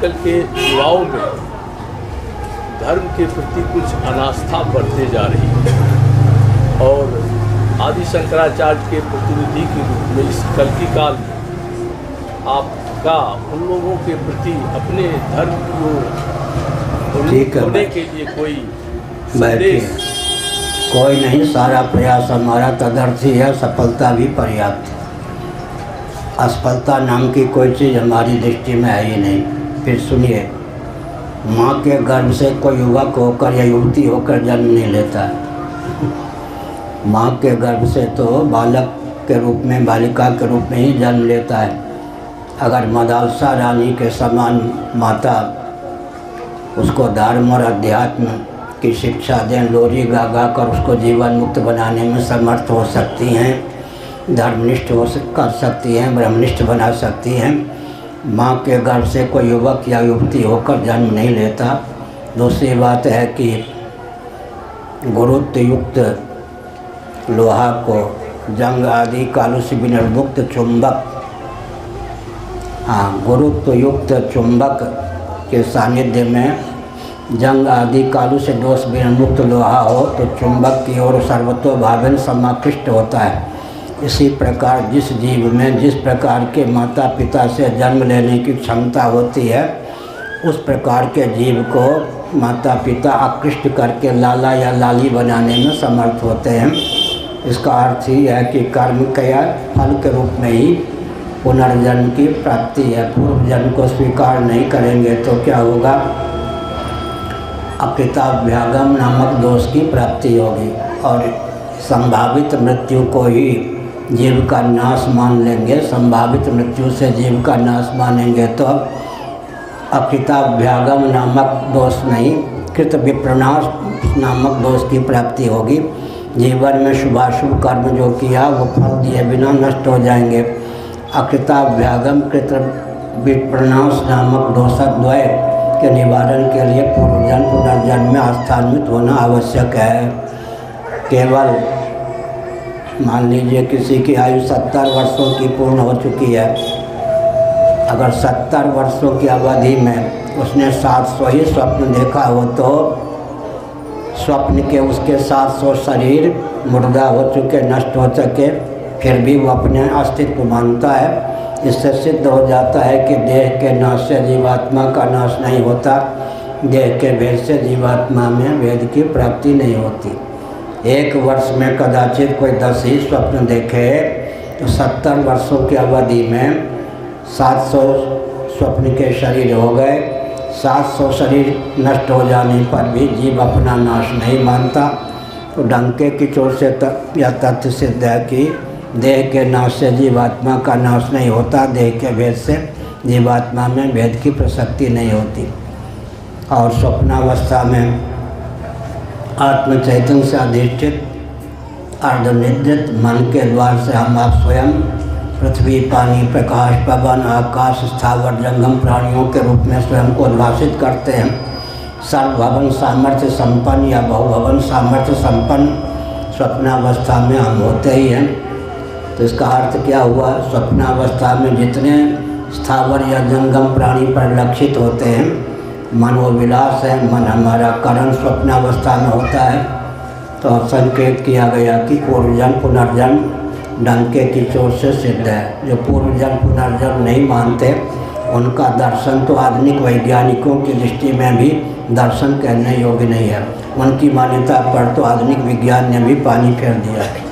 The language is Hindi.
आजकल के युवाओं में धर्म के प्रति कुछ अनास्था बढ़ते जा रही है और आदि शंकराचार्य के प्रतिनिधि के रूप में इस कल्कि काल में आपका उन लोगों के प्रति अपने धर्म को होने के लिए कोई संदेश? कोई नहीं, सारा प्रयास हमारा तदर्थी है, सफलता भी पर्याप्त है। असफलता नाम की कोई चीज़ हमारी दृष्टि में है ही नहीं। फिर सुनिए, माँ के गर्भ से कोई युवक होकर या युवती होकर जन्म नहीं लेता है। माँ के गर्भ से तो बालक के रूप में, बालिका के रूप में ही जन्म लेता है। अगर मदालसा रानी के समान माता उसको धर्म और अध्यात्म की शिक्षा दें, लोरी गा गा कर उसको जीवन मुक्त बनाने में समर्थ हो सकती हैं, धर्मनिष्ठ कर सकती हैं, ब्रह्मनिष्ठ बना सकती हैं। माँ के गर्भ से कोई युवक या युवती होकर जन्म नहीं लेता। दूसरी बात है कि गुरुत्व युक्त लोहा को जंग आदि कालों से विनिर्मुक्त चुंबक, गुरुत्व युक्त चुंबक के सानिध्य में जंग आदि कालों से दोष विनिर्मुक्त लोहा हो तो चुंबक की ओर सर्वतोभावेन समाकृष्ट होता है। इसी प्रकार जिस जीव में जिस प्रकार के माता पिता से जन्म लेने की क्षमता होती है, उस प्रकार के जीव को माता पिता आकृष्ट करके लाला या लाली बनाने में समर्थ होते हैं। इसका अर्थ ही है कि कर्म के फल के रूप में ही पुनर्जन्म की प्राप्ति है। पूर्व जन्म को स्वीकार नहीं करेंगे तो क्या होगा? अकृताभ्यागम नामक दोष की प्राप्ति होगी और संभावित मृत्यु को ही जीव का नाश मान लेंगे। संभावित मृत्यु से जीव का नाश मानेंगे तो अकृताभ्यागम नामक दोष नहीं, कृत विप्रनाश नामक दोष की प्राप्ति होगी। जीवन में शुभाशुभ कर्म जो किया वो फल दिए बिना नष्ट हो जाएंगे। अकृताभ्यागम कृत विप्रनाश नामक दोषद्वय के निवारण के लिए पूर्वजन्म पुनर्जन्म में स्थान्वित होना आवश्यक है। केवल मान लीजिए किसी की आयु 70 वर्षों की पूर्ण हो चुकी है, अगर 70 वर्षों की अवधि में उसने 700 ही स्वप्न देखा हो तो स्वप्न के उसके 700 शरीर मुर्दा हो चुके, नष्ट हो चुके, फिर भी वो अपने अस्तित्व मानता है। इससे सिद्ध हो जाता है कि देह के नाश से जीवात्मा का नाश नहीं होता, देह के भेद से जीवात्मा में भेद की प्राप्ति नहीं होती। एक वर्ष में कदाचित कोई 10 ही स्वप्न देखे तो 70 वर्षों की अवधि में 700 स्वप्न के शरीर हो गए। 700 शरीर नष्ट हो जाने पर भी जीव अपना नाश नहीं मानता। तो डंके की चोट से यह तथ्य सिद्ध है कि देह के नाश से जीवात्मा का नाश नहीं होता, देह के भेद से जीवात्मा में भेद की प्रसक्ति नहीं होती। और स्वप्नावस्था में आत्म चैतन्य से अधिष्ठित अर्धनिद्रित मन के द्वार से हम आप स्वयं पृथ्वी, पानी, प्रकाश, पवन, आकाश, स्थावर, जंगम प्राणियों के रूप में स्वयं को उद्भासित करते हैं। सर्वभवन सामर्थ्य संपन्न या बहुभवन सामर्थ्य संपन्न स्वप्नावस्था में हम होते ही हैं। तो इसका अर्थ क्या हुआ? स्वप्नावस्था में जितने स्थावर या जंगम प्राणी परिलक्षित होते हैं, मनोविलास है, मन हमारा करण स्वप्नावस्था में होता है। तो संकेत किया गया कि पूर्वजन्म पुनर्जन्म डंके की चोट से सिद्ध है। जो पूर्वजन्म पुनर्जन्म नहीं मानते उनका दर्शन तो आधुनिक वैज्ञानिकों की दृष्टि में भी दर्शन कहने योग्य नहीं है। उनकी मान्यता पर तो आधुनिक विज्ञान ने भी पानी फेर दिया है।